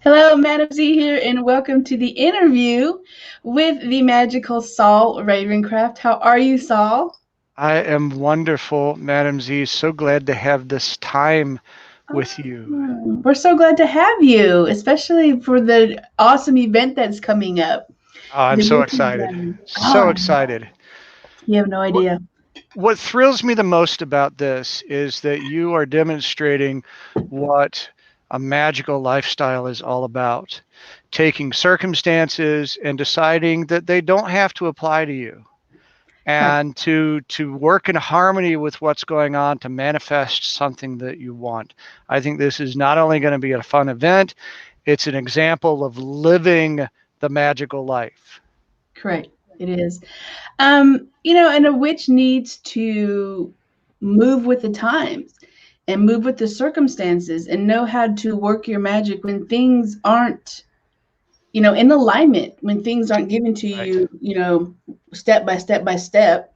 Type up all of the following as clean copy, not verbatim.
Hello, Madam Z here, and welcome to the interview with the magical Saul Ravencraft. How are you, Saul? I am wonderful, Madam Z. So glad to have this time with you. We're so glad to have you, especially for the awesome event that's coming up. Oh, I'm The so Witches excited. Gathering. So excited. You have no What, idea. what thrills me the most about this is that you are demonstrating what a magical lifestyle is all about. Taking circumstances and deciding that they don't have to apply to you, Right. and to work in harmony with what's going on to manifest something that you want. I think this is not only going to be a fun event, it's an example of living the magical life. Correct. It is. And a witch needs to move with the times and move with the circumstances and know how to work your magic when things aren't in alignment, when things aren't given to Right. you, step by step by step.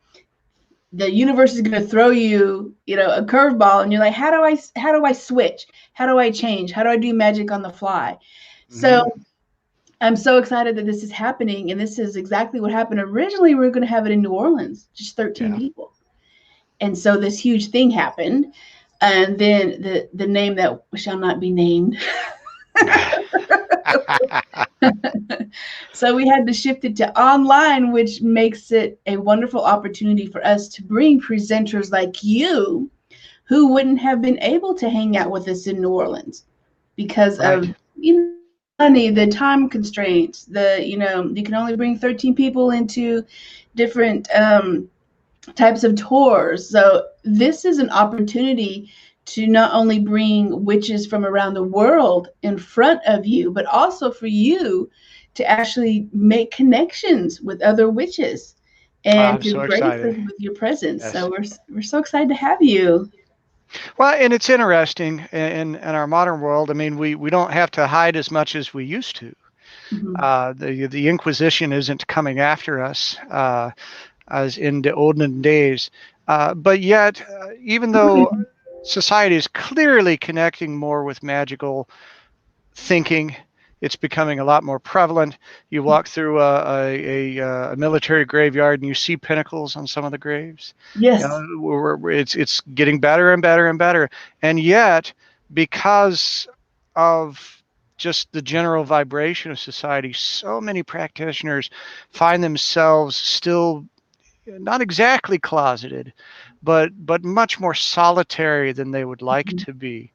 The universe is going to throw you, a curveball, and you're like, how do I switch? How do I change? How do I do magic on the fly? So Hmm. I'm so excited that this is happening, and this is exactly what happened. Originally, we were going to have it in New Orleans, just 13 Yeah. people, and so this huge thing happened, and then the name that shall not be named. So we had to shift it to online, which makes it a wonderful opportunity for us to bring presenters like you who wouldn't have been able to hang out with us in New Orleans because Right. of the money, the time constraints, you can only bring 13 people into different types of tours. So this is an opportunity to not only bring witches from around the world in front of you, but also for you to actually make connections with other witches and I'm to so grace us excited. with your presence. So Yes. we're so excited to have you. Well, and it's interesting in our modern world. I mean, we don't have to hide as much as we used to. Mhm. The Inquisition isn't coming after us as in the olden days. But yet, even though society is clearly connecting more with magical thinking, it's becoming a lot more prevalent. You walk through a military graveyard and you see pinnacles on some of the graves. You Yes. know, it's getting better and better and better. And yet, because of just the general vibration of society, so many practitioners find themselves still not exactly closeted, but much more solitary than they would like Mhm. to be.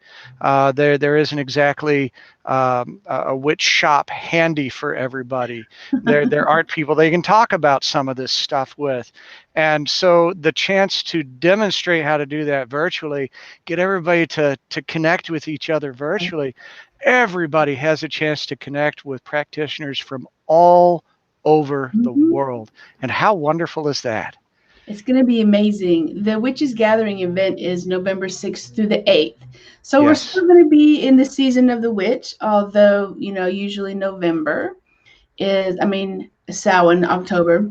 There isn't exactly a witch shop handy for everybody. There aren't people they can talk about some of this stuff with, and so the chance to demonstrate how to do that virtually, get everybody to connect with each other virtually. Everybody has a chance to connect with practitioners from all over the Mhm. world. And how wonderful is that? It's going to be amazing. The Witches Gathering event is November 6th through the 8th. So we're Yes. still going to be in the season of the witch, although, usually November Samhain, October,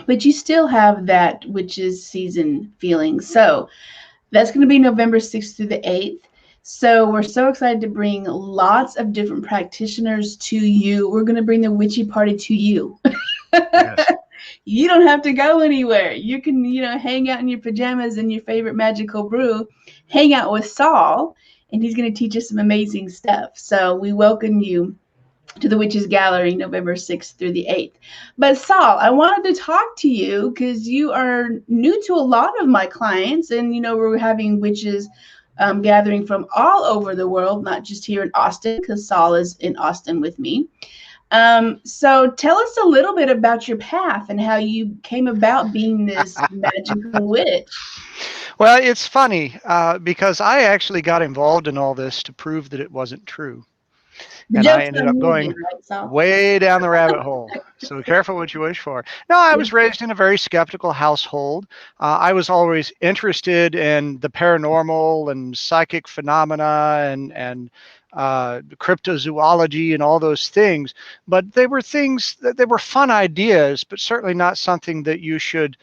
but you still have that witches season feeling. So that's going to be November 6th through the 8th. So we're so excited to bring lots of different practitioners to you. We're going to bring the witchy party to you. Yes. You don't have to go anywhere. You can, hang out in your pajamas and your favorite magical brew, hang out with Saul, and he's going to teach us some amazing stuff. So we welcome you to the Witches Gallery November 6th through the 8th. But Saul, I wanted to talk to you because you are new to a lot of my clients, and we're having witches gathering from all over the world, not just here in Austin, because Saul is in Austin with me. So tell us a little bit about your path and how you came about being this magical witch. Well, it's funny because I actually got involved in all this to prove that it wasn't true. The And I joke's ended on up you again, going right, Saul? way down the rabbit hole. So careful what you wish for. No, I Yeah. was raised in a very skeptical household. I was always interested in the paranormal and psychic phenomena and cryptozoology and all those things. But they were things that they were fun ideas, but certainly not something that you should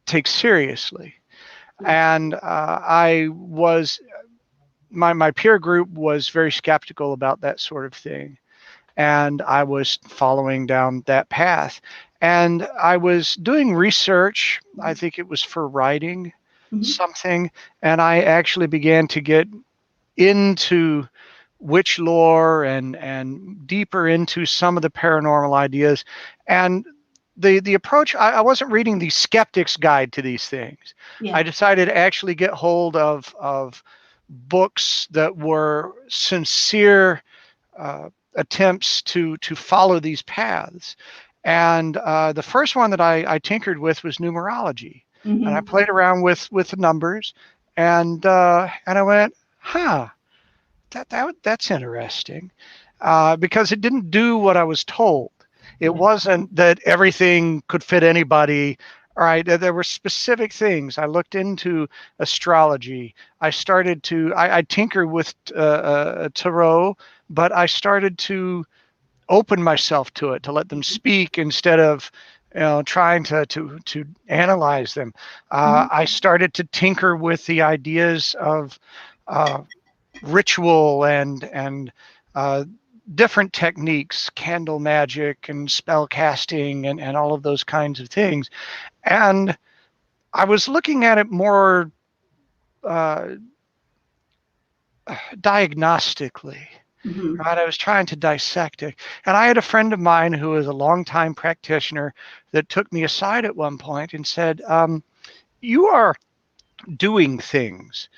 take seriously. And I was my peer group was very skeptical about that sort of thing, and I was following down that path. And I was doing research. I think it was for writing Mhm. something, and I actually began to get into witch lore and deeper into some of the paranormal ideas. And the approach, I wasn't reading the skeptic's guide to these things. I Yeah. decided to actually get hold of books that were sincere attempts to follow these paths. And the first one that I tinkered with was numerology, and I Mhm. played around with the numbers, and I went, huh, that's interesting, because it didn't do what I was told. It Yeah. wasn't that everything could fit anybody. All right, there were specific things. I looked into astrology. I tinkered with tarot, but I started to open myself to it, to let them speak instead of trying to analyze them. Mhm. I started to tinker with the ideas of uh, ritual and uh, different techniques, candle magic and spell casting and all of those kinds of things. And I was looking at it more uh, diagnostically. Mhm. Right, I was trying to dissect it. And I had a friend of mine who was a longtime practitioner that took me aside at one point and said, you are doing things,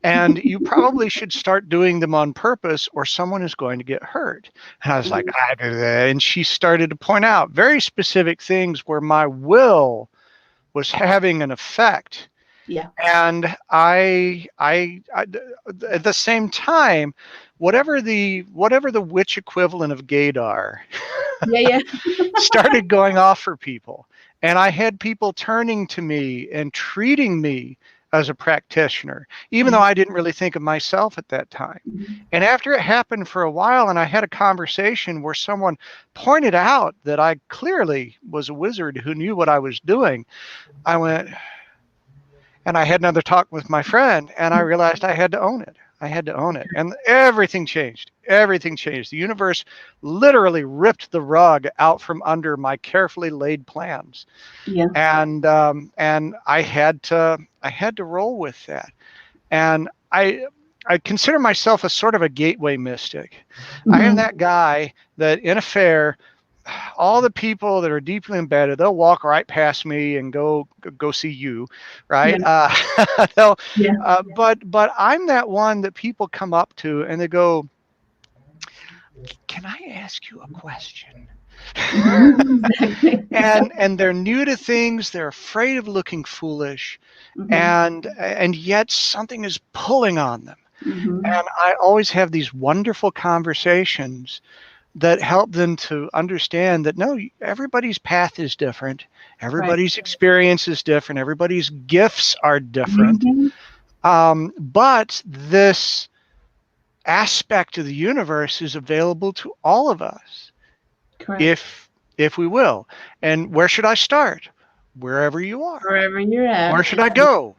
and you probably should start doing them on purpose or someone is going to get hurt. And I was like, Mhm. I do that. And she started to point out very specific things where my will was having an effect. Yeah. And I at the same time, whatever the witch equivalent of gaydar Yeah. Yeah. started going off for people. And I had people turning to me and treating me as a practitioner, even though Mhm. I didn't really think of myself at that time. Mhm. And after it happened for a while, and I had a conversation where someone pointed out that I clearly was a wizard who knew what I was doing, I went, and I had another talk with my friend, and I realized I had to own it. I had to own it. And everything changed. Everything changed. The universe literally ripped the rug out from under my carefully laid plans. Yeah. And I had to roll with that. And I consider myself a sort of a gateway mystic. I am Mhm. that guy that in a fair, all the people that are deeply embedded, they'll walk right past me and go see you, Yeah. right? They'll, Yeah. but I'm that one that people come up to and they go, "Can I ask you a question?" Mhm. Exactly. And they're new to things. They're afraid of looking foolish, Mhm. and yet something is pulling on them. Mhm. And I always have these wonderful conversations that help them to understand that no, everybody's path is different, Right. everybody's experience is different, everybody's gifts are different. Mhm. But this aspect of the universe is available to all of us Correct. if we will. And where should I start? Wherever you are. Wherever you're Where at, should I go?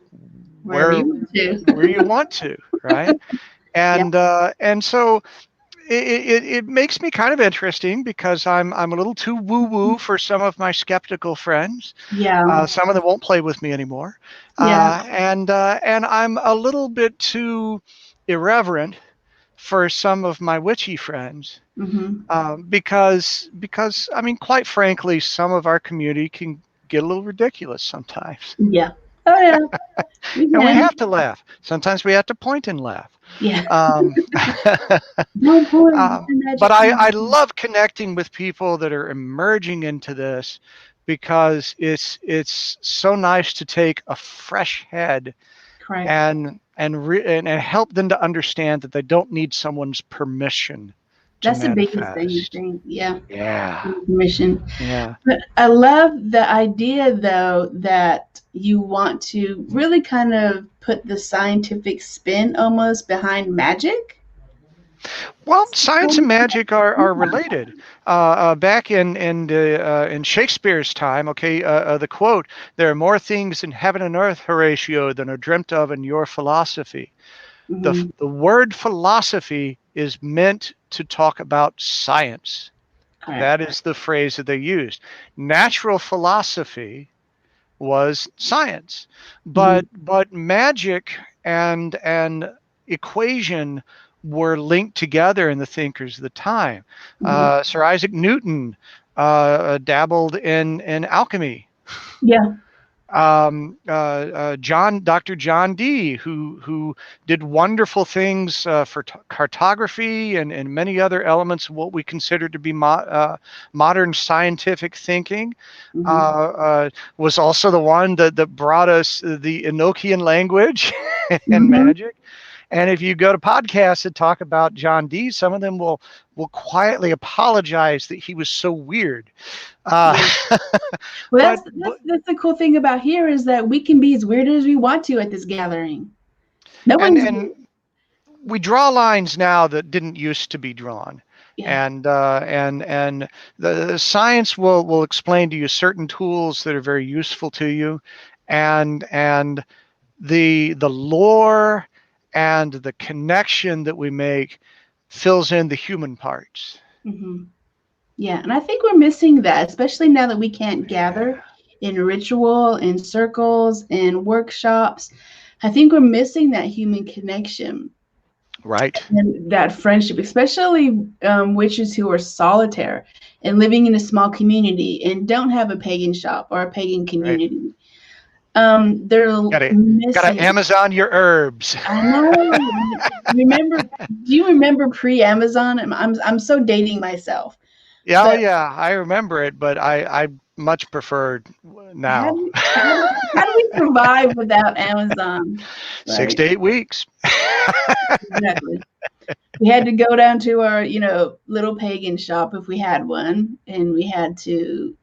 wherever Where you want where you to. want to, right? Yeah. And so it makes me kind of interesting because I'm a little too woo woo for some of my skeptical friends. Yeah. Some of them won't play with me anymore, Yeah. and I'm a little bit too irreverent for some of my witchy friends, Mhm. because I mean, quite frankly, some of our community can get a little ridiculous sometimes, Yeah. Oh yeah. We and we can. have to laugh. Sometimes we have to point and laugh. Yeah. Um, No point. Um, The but magic I comes. love connecting with people that are emerging into this because it's so nice to take a fresh head Correct. and help them to understand that they don't need someone's permission to That's the biggest thing, I manifest. think. Yeah. Yeah, Permission. yeah. But I love the idea, though, that you want to really kind of put the scientific spin almost behind magic. Well, science and magic are related. Back in Shakespeare's time, okay, the quote: "There are more things in heaven and earth, Horatio, than are dreamt of in your philosophy." Mm-hmm. The word philosophy is meant to talk about science. Correct. That is the phrase that they used. Natural philosophy was science, Mm-hmm. but magic and equation were linked together in the thinkers of the time. Mm-hmm. Sir Isaac Newton dabbled in alchemy. Yeah. Dr. John Dee, who did wonderful things for cartography and many other elements of what we consider to be modern scientific thinking, Mm-hmm. was also the one that brought us the Enochian language and Mm-hmm. magic. And if you go to podcasts that talk about John Dee, some of them will quietly apologize that he was so weird. Uh, Yeah. Well, but, that's but that's that's the cool thing about here is that we can be as weird as we want to at this gathering. No one's and we draw lines now that didn't used to be drawn, yeah. and the science will explain to you certain tools that are very useful to you, and the lore and the connection that we make fills in the human parts. Mm-hmm. Yeah, and I think we're missing that, especially now that we can't gather in ritual, in circles, in workshops. I think we're missing that human connection Right, and that friendship, especially witches who are solitaire and living in a small community and don't have a pagan shop or a pagan right. community. They're Gotta missing. Amazon your herbs. I know. Remember? Do you remember pre-Amazon? I'm so dating myself, Yeah, oh but yeah, I remember it, but I much preferred now. how do we survive without Amazon? Six Right? to 8 weeks. Exactly. We had to go down to our, little pagan shop if we had one, and we had to,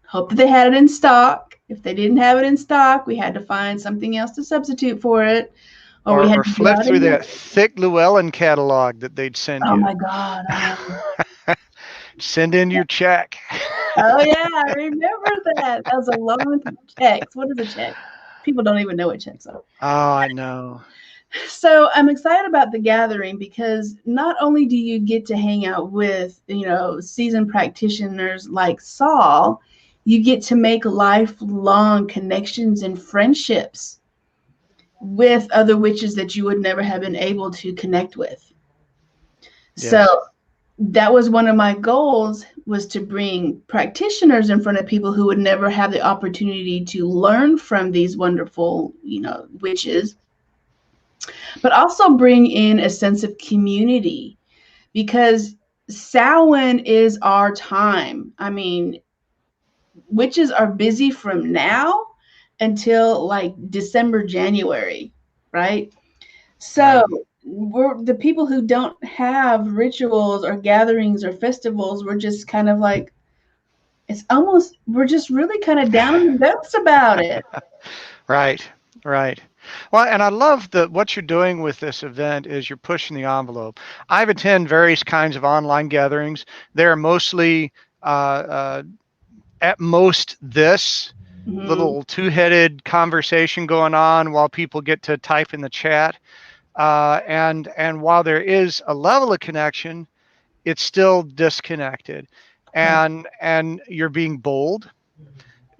hope that they had it in stock. If they didn't have it in stock, we had to find something else to substitute for it, or we had Or to go flip out through and get that it. thick Llewellyn catalog that they'd send Oh you. my God, I know. Send in your check. Oh yeah, I remember that. That was a long time. Checks. What is a check? People don't even know what checks are. Oh, I know. So I'm excited about the gathering because not only do you get to hang out with, seasoned practitioners like Saul, you get to make lifelong connections and friendships with other witches that you would never have been able to connect with. So Yes. that was one of my goals, was to bring practitioners in front of people who would never have the opportunity to learn from these wonderful, witches, but also bring in a sense of community because Samhain is our time. I mean, witches are busy from now until like December, January, right? So Right. we're the people who don't have rituals or gatherings or festivals. We're just kind of like, we're just really kind of down in the dumps about it. Right. Right. Well, and I love that what you're doing with this event is you're pushing the envelope. I've attended various kinds of online gatherings. They're mostly at most this Mm-hmm. little two-headed conversation going on while people get to type in the chat. And while there is a level of connection, it's still disconnected. Correct. And you're being bold.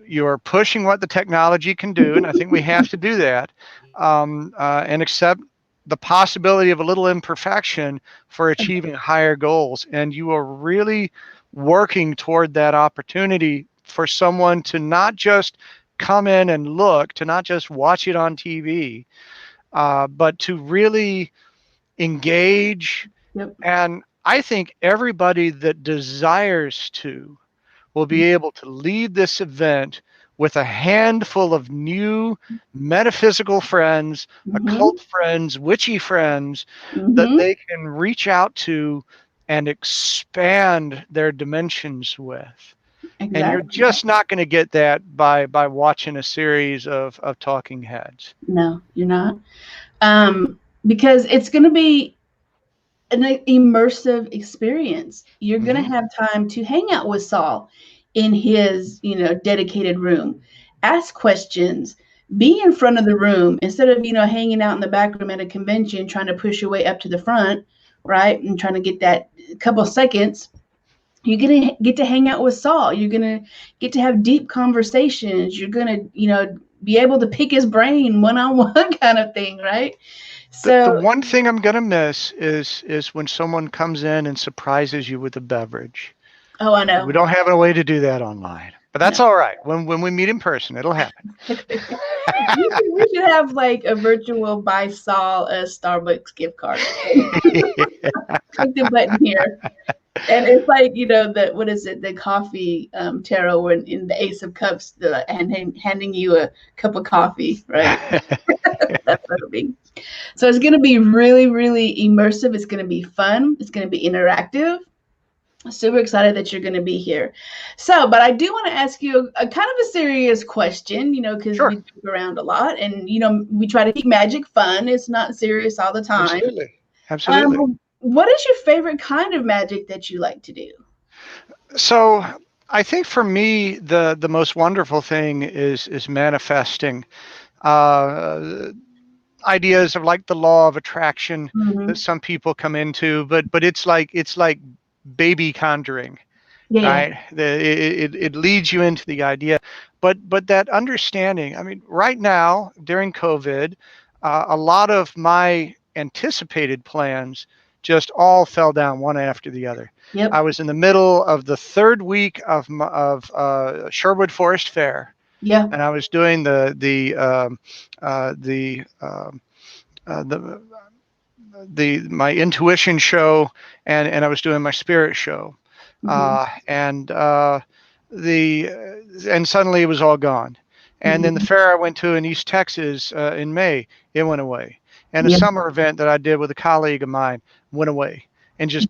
You're pushing what the technology can do, and I think we have to do that, and accept the possibility of a little imperfection for achieving higher goals. And you are really working toward that opportunity for someone to not just come in and look, to not just watch it on TV, but to really engage. Yep. And I think everybody that desires to will be able to lead this event with a handful of new metaphysical friends, Mm-hmm. occult friends, witchy friends that Mm-hmm. they can reach out to and expand their dimensions with. And you're Exactly. just not going to get that by watching a series of talking heads. No, you're not. Because it's going to be an immersive experience. You're going to Hmm. have time to hang out with Saul in his, dedicated room, ask questions, be in front of the room instead of, hanging out in the back room at a convention, trying to push your way up to the front, right? And trying to get that couple seconds. You're going to get to hang out with Saul. You're going to get to have deep conversations. You're going to, be able to pick his brain one-on-one kind of thing, right? The So, one thing I'm gonna miss is when someone comes in and surprises you with a beverage. oh, I We know. don't have a way to do that online, but No. that's all right. When we meet in person, it'll happen. We should have like a virtual buy Saul a Starbucks gift card. Click the button here. And it's like, what is it? The coffee tarot when in the Ace of Cups, handing you a cup of coffee, right? That's what it'll be. So it's going to be really, really immersive. It's going to be fun. It's going to be interactive. Super excited that you're going to be here. So, but I do want to ask you a kind of a serious question, because we Sure, joke around a lot and, we try to keep magic fun. It's not serious all the time. absolutely, absolutely. What is your favorite kind of magic that you like to do? So I think for me, the most wonderful thing is manifesting. Uh, Ideas of like the law of attraction that Mm-hmm. some people come into, but it's like baby conjuring, Yeah, yeah. right? It leads you into the idea, but that understanding. I mean, right now during COVID, a lot of my anticipated plans just all fell down one after the other. I Yep. was in the middle of the third week of Sherwood Forest Fair, Yeah. and I was doing the the my intuition show, and I was doing my spirit show, Mm-hmm. and the and suddenly it was all gone. And then the Mm-hmm. fair I went to in East Texas in May, it went away. And a Yeah. summer event that I did with a colleague of mine went away, and just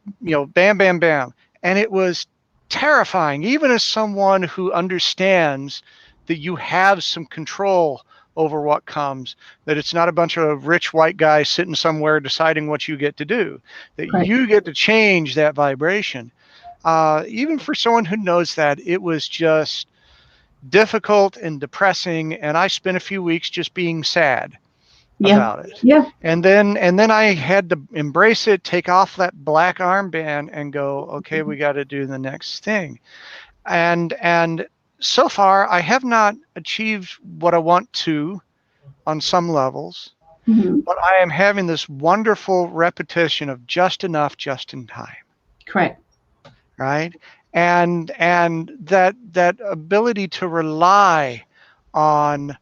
bam, bam, bam, and it was terrifying, even as someone who understands that you have some control over what comes, that it's not a bunch of rich white guys sitting somewhere deciding what you get to do, that Right. you get to change that vibration. Even for someone who knows that, it was just difficult and depressing. And I spent a few weeks just being sad Yeah. about it. Yeah. And then I had to embrace it, take off that black armband and go, okay, we got to do the next thing. And so far I have not achieved what I want to on some levels, Mm-hmm. but I am having this wonderful repetition of just enough, just in time, Correct. right? And that ability to rely on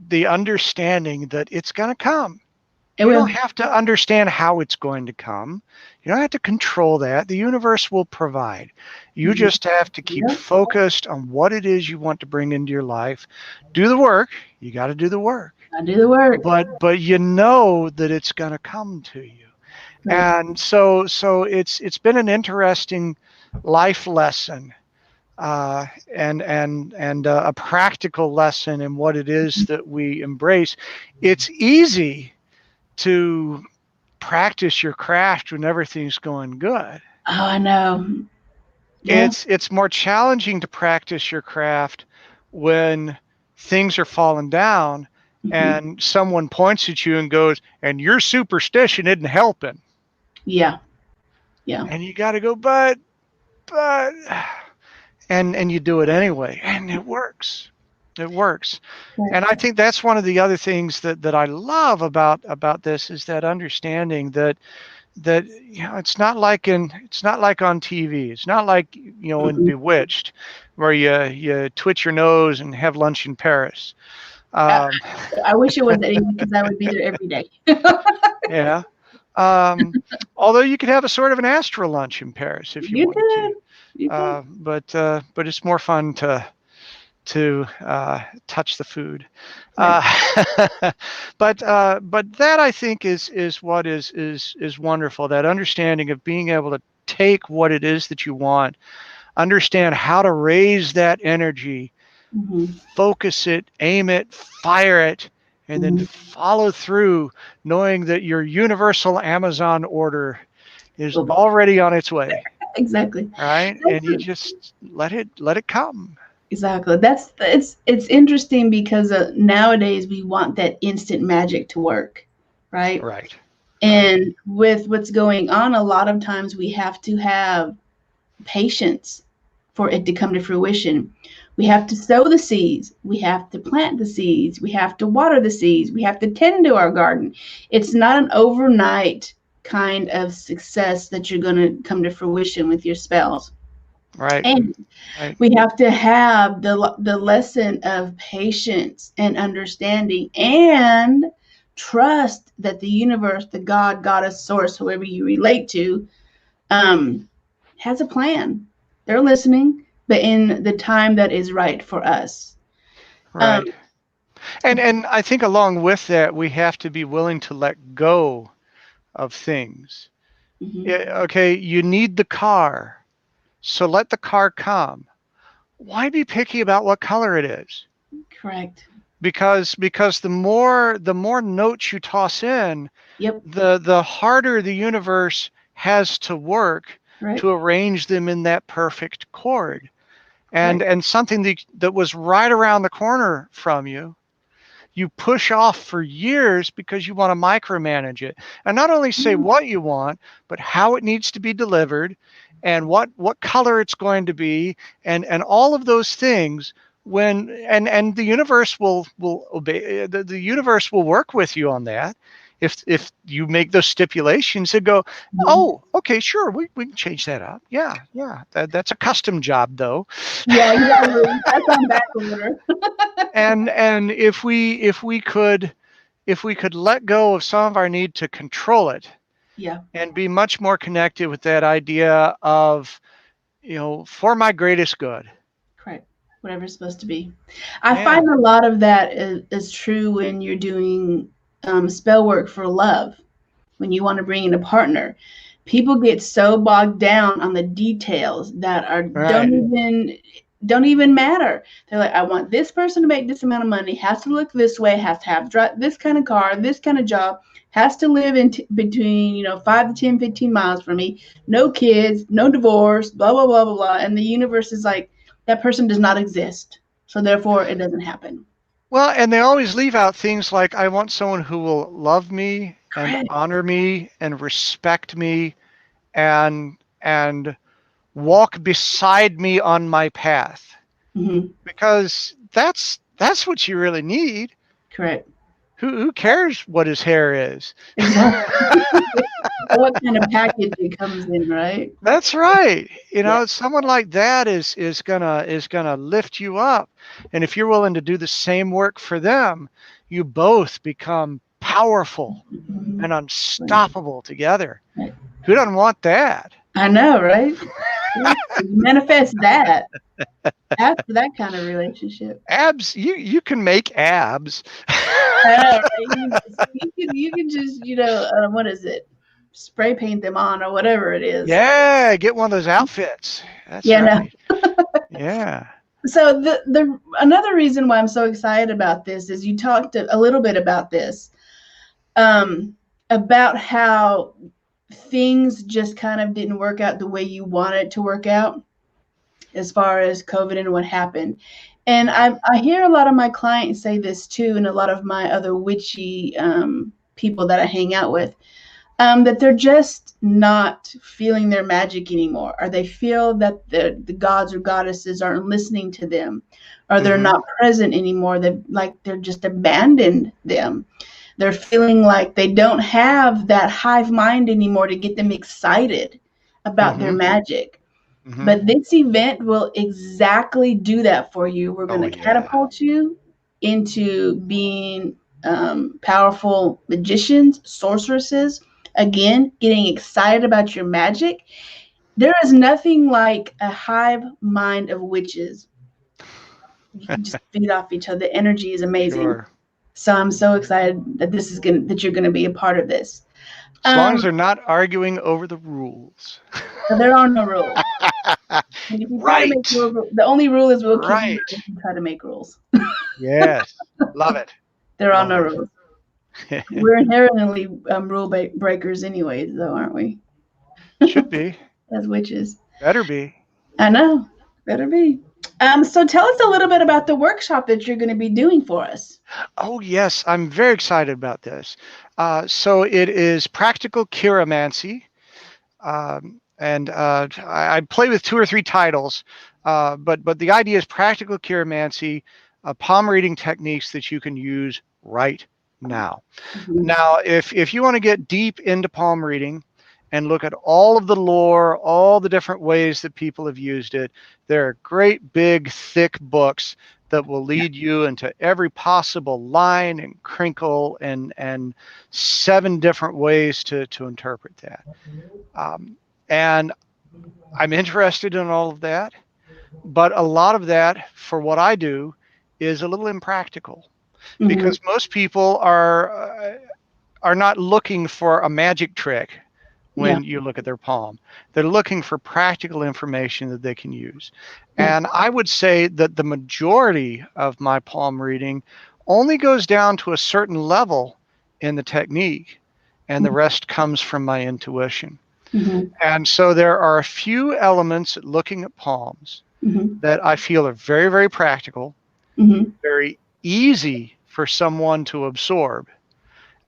the understanding that it's going to come. It You don't will. have to understand how it's going to come. You don't have to control that. The universe will provide. You Mm-hmm. just have to keep Yeah. focused on what it is you want to bring into your life. Do the work. You got to do the work. I do the work. But you know that it's going to come to you. Right. And so it's been an interesting life lesson, and a practical lesson in what it is that we embrace. It's easy to practice your craft when everything's going good. Oh, I know. Yeah. It's more challenging to practice your craft when things are falling down Mm-hmm. and someone points at you and goes, and your superstition isn't helping. Yeah. Yeah. And you got to go, but and you do it anyway, and it works. It works. Right. And I think that's one of the other things that I love about this is that understanding that it's not like on TV. It's not like in Mm-mm. Bewitched, where you twitch your nose and have lunch in Paris. I, Um, I wish it was that easy because I would be there every day. yeah. Um, Although you could have a sort of an astral lunch in Paris if you You wanted could. to. You could. But it's more fun to touch the food. Right. Uh, but that I think is what is wonderful. That understanding of being able to take what it is that you want, understand how to raise that energy, Mm-hmm. focus it, aim it, fire it, and then Mm-hmm. follow through, knowing that your universal Amazon order is Well, already on its way. exactly. Right, That's and you just let it come. Exactly. It's interesting because nowadays we want that instant magic to work, right? Right. Right. And with what's going on, a lot of times we have to have patience for it to come to fruition. We have to sow the seeds. We have to plant the seeds. We have to water the seeds. We have to tend to our garden. It's not an overnight kind of success that you're going to come to fruition with your spells. Right. And Right. we have to have the lesson of patience and understanding and trust that the universe, the God, goddess, source, whoever you relate to, um, has a plan. They're listening, but in the time that is right for us. Um, Right. And I think along with that, we have to be willing to let go of things. mhm, Yeah, okay, you need the car, so let the car come. Why be picky about what color it is? correct. Because the more notes you toss in, Yep. the harder the universe has to work Right. to arrange them in that perfect chord. And Correct. and something that was right around the corner from you push off for years because you want to micromanage it. And not only say Mm, what you want, but how it needs to be delivered and what color it's going to be and all of those things when and the universe will obey the universe will work with you on that if you make those stipulations and go, mhm. oh, okay, sure, we can change that up. Yeah, that's a custom job though. Yeah, exactly. That's on back order. And if we could let go of some of our need to control it Yeah, and be much more connected with that idea of, for my greatest good. correct. Whatever it's supposed to be. I Yeah. find a lot of that is true when you're doing spell work for love, when you want to bring in a partner. People get so bogged down on the details that are Right. don't even matter. They're like, I want this person to make this amount of money, has to look this way, has to have this kind of car, this kind of job, has to live in between 5 to 10, 15 miles from me, no kids, no divorce, blah blah blah blah blah. And the universe is like, that person does not exist, so therefore it doesn't happen. Well, and they always leave out things like, I want someone who will love me and Correct. honor me and respect me and walk beside me on my path, Hmm. because that's what you really need. Correct. Who cares what his hair is? Exactly. What kind of package it comes in, right? That's right. Yeah. Someone like that is gonna lift you up. And if you're willing to do the same work for them, you both become powerful Mhm. and Right. unstoppable together. Right. Who doesn't want that? I know, right? Yeah. Manifest that after that kind of relationship. Abs, you can make abs. I know, right? You can just what is it? Spray paint them on or whatever it is. Yeah, get one of those outfits. That's Yeah, no. right. Yeah. So the another reason why I'm so excited about this is you talked a little bit about this, about how things just kind of didn't work out the way you wanted it to work out as far as COVID and what happened. And Right. I hear a lot of my clients say this too, and a lot of my other witchy people that I hang out with, that they're just not feeling their magic anymore, or they feel that the gods or goddesses aren't listening to them, or they're Mm-hmm. not present anymore. They're just abandoned them. They're feeling like they don't have that hive mind anymore to get them excited about their Mm-hmm. magic. Mm-hmm. But this event will exactly do that for you. We're going Oh to yeah. catapult you into being powerful magicians, sorceresses. Again, getting excited about your magic. There is nothing like a hive mind of witches. You can just feed off each other. The energy is amazing. Sure. So I'm so excited that that you're gonna be a part of this. As long as Um, they're not arguing over the rules. there are no rules. And if you try to make Right. rules, the only rule is we'll kick you Right. out if you try to make rules. Yes. Love it. There are Love no it. rules. We're inherently rule breakers anyways, though, aren't we? Should be. As witches. Better be. I know. Better be. So tell us a little bit about the workshop that you're going to be doing for us. Oh, yes, I'm very excited about this. So it is practical chiromancy. And I play with 2 or 3 titles, but the idea is practical chiromancy, palm reading techniques that you can use right now. Mm-hmm. Now, if you want to get deep into palm reading and look at all of the lore, all the different ways that people have used it, there are great big thick books that will Yeah. lead you into every possible line and crinkle and 7 different ways to interpret that. And I'm interested in all of that, but a lot of that for what I do is a little impractical Mm-hmm. because most people are not looking for a magic trick Yeah. when you look at their palm. They're looking for practical information that they can use. Yeah. And I would say that the majority of my palm reading only goes down to a certain level in the technique, and the rest comes from my intuition. Mm-hmm. And so there are a few elements looking at palms Mm-hmm. that I feel are very, very practical, Mm-hmm. very easy for someone to absorb,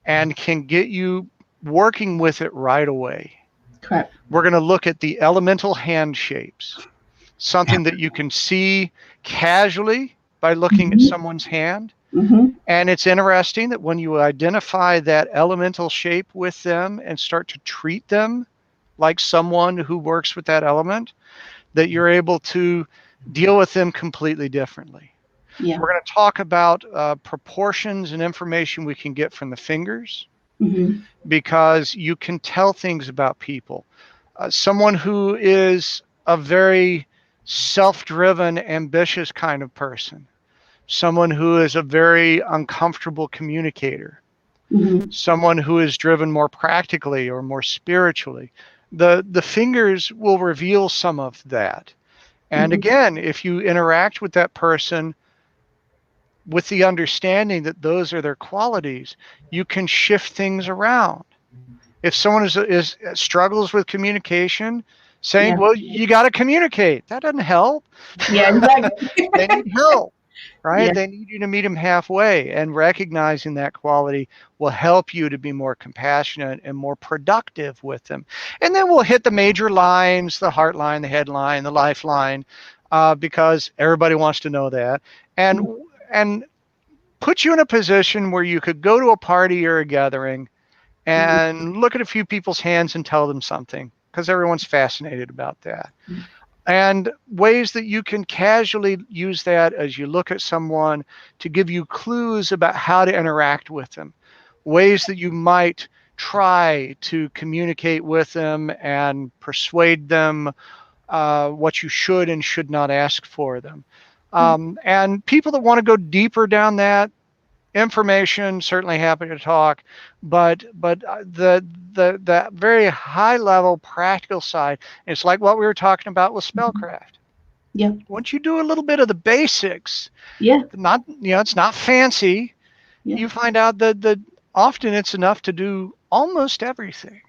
and can get you working with it right away. Correct. We're going to look at the elemental hand shapes, something that you can see casually by looking at Mm-hmm. someone's hand. Mm-hmm. And it's interesting that when you identify that elemental shape with them and start to treat them like someone who works with that element, that you're able to deal with them completely differently. Yeah. We're going to talk about proportions and information we can get from the fingers Mm-hmm. because you can tell things about people. Someone who is a very self driven, ambitious kind of person, someone who is a very uncomfortable communicator, Mm-hmm. someone who is driven more practically or more spiritually. The fingers will reveal some of that. And Mm-hmm. again, if you interact with that person with the understanding that those are their qualities, you can shift things around. If someone is struggles with communication, saying, Yeah. "Well, you got to communicate," that doesn't help. Yeah. Exactly. They need help, right? Yeah. They need you to meet them halfway, and recognizing that quality will help you to be more compassionate and more productive with them. And then we'll hit the major lines, the heart line, the head line, the lifeline, because everybody wants to know that. And and put you in a position where you could go to a party or a gathering Mm-hmm. and look at a few people's hands and tell them something because everyone's fascinated about that. And ways that you can casually use that as you look at someone to give you clues about how to interact with them, ways that you might try to communicate with them and persuade them what you should and should not ask for them. And people that want to go deeper down that information, certainly happy to talk, but the very high level practical side, it's like what we were talking about with spellcraft. Yeah. Once you do a little bit of the basics, Yeah. not it's not fancy, Yeah. you find out that often it's enough to do almost everything.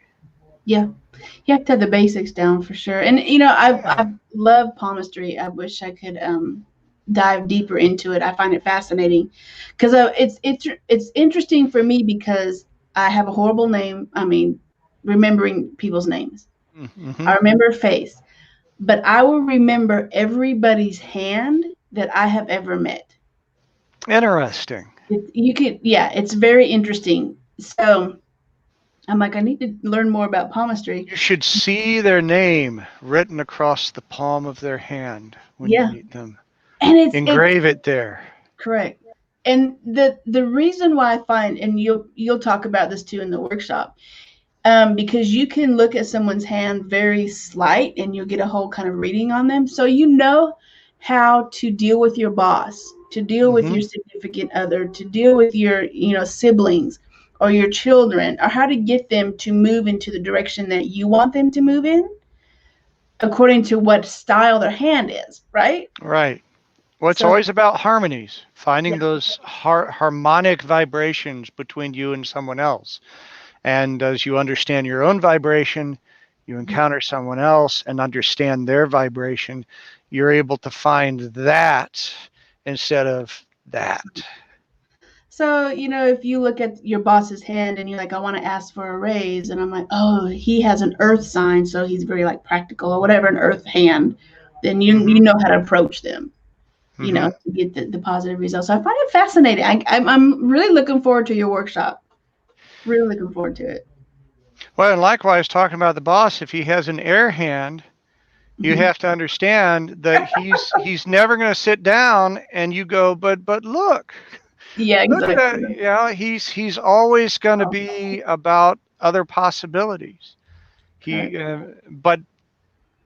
Yeah. You have to have the basics down for sure. And Yeah. I've loved palmistry. I wish I could dive deeper into it. I find it fascinating because it's interesting for me because I have a horrible name. I mean, remembering people's names. Mm-hmm. I remember a face, but I will remember everybody's hand that I have ever met. Interesting. You could, yeah, it's very interesting. So I'm like, I need to learn more about palmistry. You should see their name written across the palm of their hand when you Yeah, meet them. and it's Engrave it there. correct. And the reason why I find, and you'll talk about this too in the workshop, because you can look at someone's hand very slight, and you'll get a whole kind of reading on them. So you know how to deal with your boss, to deal with Mm-hmm. your significant other, to deal with your siblings or your children, or how to get them to move into the direction that you want them to move in, according to what style their hand is, right? Right. Well, it's So always about harmonies, finding yeah, those harmonic vibrations between you and someone else. And as you understand your own vibration, you encounter someone else and understand their vibration, you're able to find that instead of that. So, if you look at your boss's hand and you're like, I want to ask for a raise, and I'm like, oh, he has an earth sign, so he's very like practical or whatever, an earth hand, then you Hmm. know how to approach them, Hmm. to get the positive results. So I find it fascinating. I'm really looking forward to your workshop. Really looking forward to it. Well, and likewise, talking about the boss, if he has an air hand, you Hmm. have to understand that he's never going to sit down and you go, but Yeah, look at exactly. that. You know, he's always going to Oh, be about other possibilities. correct. He, but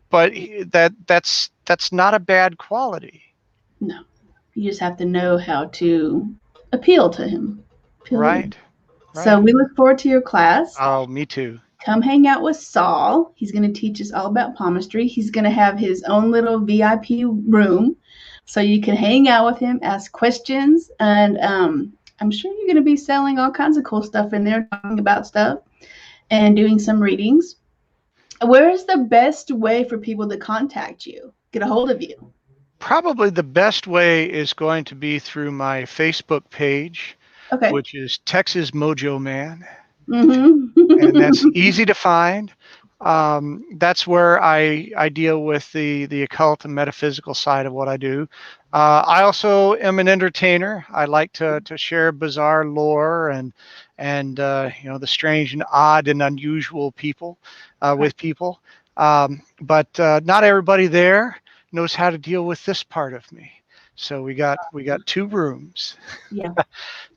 that's not a bad quality, No, you just have to know how to appeal to him. Appeal to him. right? So Right. we look forward to your class. Oh, me too. Come hang out with Saul. He's going to teach us all about palmistry. He's going to have his own little VIP room so you can hang out with him, ask questions, and I'm sure you're going to be selling all kinds of cool stuff in there, talking about stuff and doing some readings. Where is the best way for people to contact you, get a hold of you? Probably the best way is going to be through my Facebook page, Okay. which is Texas Mojo Man. And that's Mm-hmm. easy to find. That's where I deal with the occult and metaphysical side of what I do. I also am an entertainer. I like to share bizarre lore and the strange and odd and unusual people with people. But not everybody there knows how to deal with this part of me. So we got two rooms. Yeah.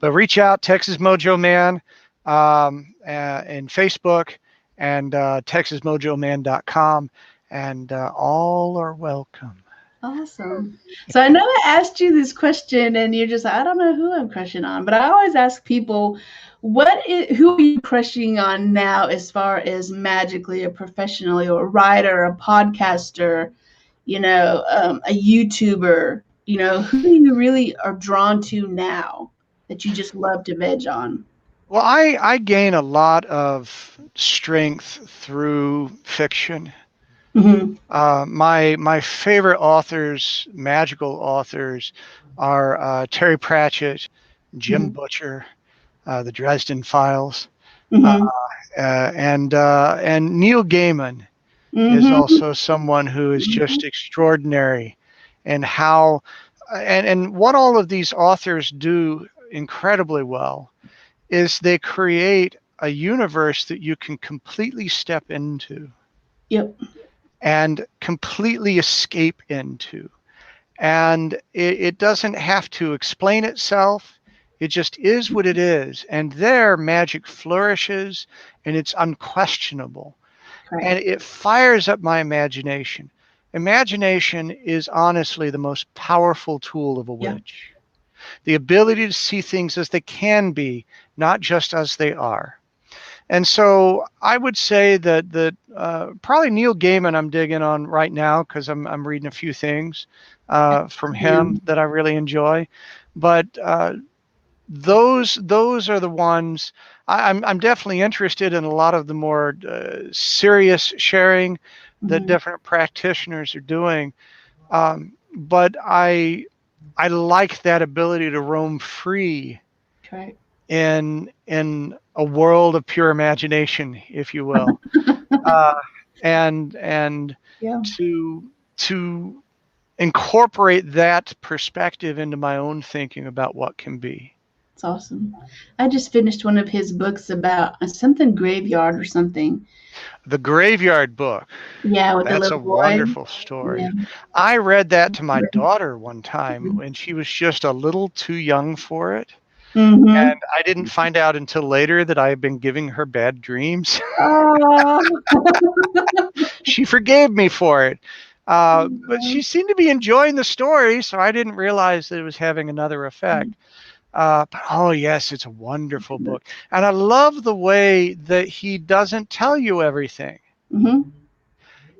But reach out, Texas Mojo Man, in Facebook and TexasMojoMan.com, and all are welcome. Awesome. So I know I asked you this question, and you're just like, I don't know who I'm crushing on, but I always ask people, who are you crushing on now, as far as magically or professionally, or a writer, a podcaster, a YouTuber, who you really are drawn to now that you just love to veg on? Well, I gain a lot of strength through fiction. Hmm. My favorite authors, magical authors, are Terry Pratchett, Jim Hmm. Butcher, the Dresden Files, uh, Hmm. and Neil Gaiman is Hmm. also someone who is Hmm. just extraordinary and how and what all of these authors do incredibly well is they create a universe that you can completely step into Yep. and completely escape into, and it doesn't have to explain itself. It just is what it is, and there magic flourishes and it's unquestionable, Correct. and it fires up my imagination. Imagination is honestly the most powerful tool of a Yeah. witch. The ability to see things as they can be, not just as they are. And so I would say that probably Neil Gaiman I'm digging on right now because I'm reading a few things from him Him. that I really enjoy. But those are the ones I'm definitely interested in. A lot of the more serious sharing that Hmm. different practitioners are doing, but I like that ability to roam free Correct. in a world of pure imagination, if you will, uh, and Yeah. to to incorporate that perspective into my own thinking about what can be. It's awesome. I just finished one of his books about something graveyard or something. The Graveyard Book. Yeah, with the That's a little boy. wonderful Yeah. story. I read that to my daughter one time when she was just a little too young for it. Mm-hmm. And I didn't find out until later that I had been giving her bad dreams. Oh. She forgave me for it. But she seemed to be enjoying the story, so I didn't realize that it was having another effect. But oh, yes, it's a wonderful book. And I love the way that he doesn't tell you everything. Mm-hmm.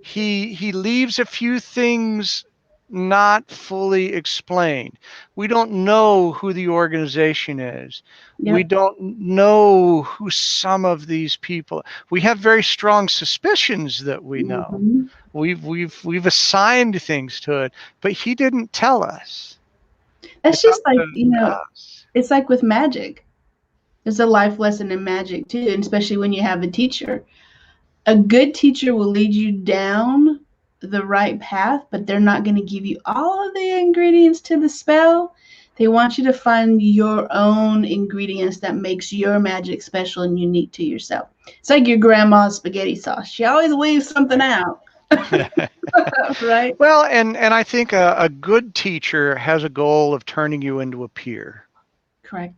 He leaves a few things not fully explained. We don't know who the organization is. We Yep. don't know who some of these people. We have very strong suspicions that we know. Hmm. We've assigned things to it, but he didn't tell us. That's It's up just like, to us. it's like with magic. There's a life lesson in magic too, and especially when you have a teacher. A good teacher will lead you down the right path, but they're not going to give you all of the ingredients to the spell. They want you to find your own ingredients that makes your magic special and unique to yourself. It's like your grandma's spaghetti sauce. She always leaves something out, right? Well, and I think a good teacher has a goal of turning you into a peer, Correct.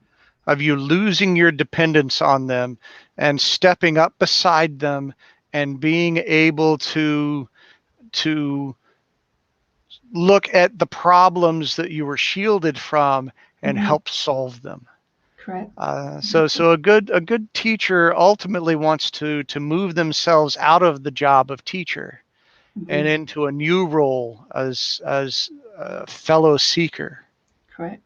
of you losing your dependence on them and stepping up beside them and being able to look at the problems that you were shielded from and Mm-hmm. help solve them. Correct. So a good teacher ultimately wants to move themselves out of the job of teacher Mm-hmm. and into a new role as a fellow seeker. Correct.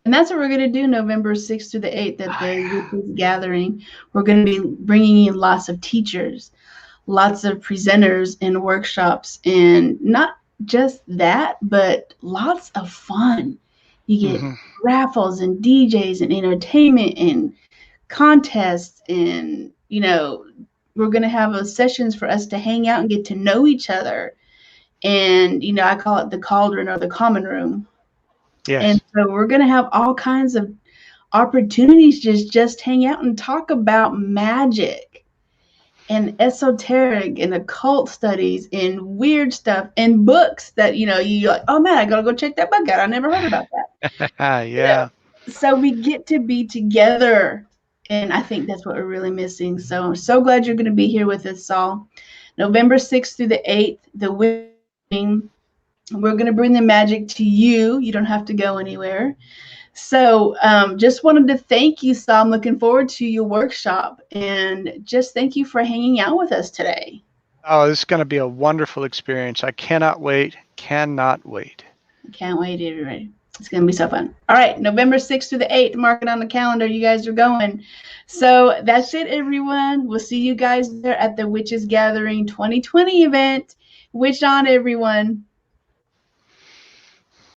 And that's what we're going to do November 6th through the 8th at the Witches Gathering. We're going to be bringing in lots of teachers, lots of presenters and workshops, and not just that, but lots of fun. You get Mm-hmm. raffles and DJs and entertainment and contests, and we're going to have sessions for us to hang out and get to know each other. And I call it the cauldron or the common room. And Yes. so we're going to have all kinds of opportunities just hang out and talk about magic and esoteric and occult studies and weird stuff and books that you're like, oh man, I gotta go check that book out. I never heard about that. you know Yeah. so we get to be together, and I think that's what we're really missing. So I'm so glad you're going to be here with us, Saul. November 6th through the 8th, the we're going to bring the magic to you. You don't have to go anywhere. So just wanted to thank you, Saul. I'm looking forward to your workshop, and just thank you for hanging out with us today. Oh, this is going to be a wonderful experience. I cannot wait. Cannot wait. Can't wait, everybody. It's going to be so fun. All right, November 6th through the 8th, mark it on the calendar. You guys are going. So that's it, everyone. We'll see you guys there at the Witches Gathering 2020 event. Witch on, everyone.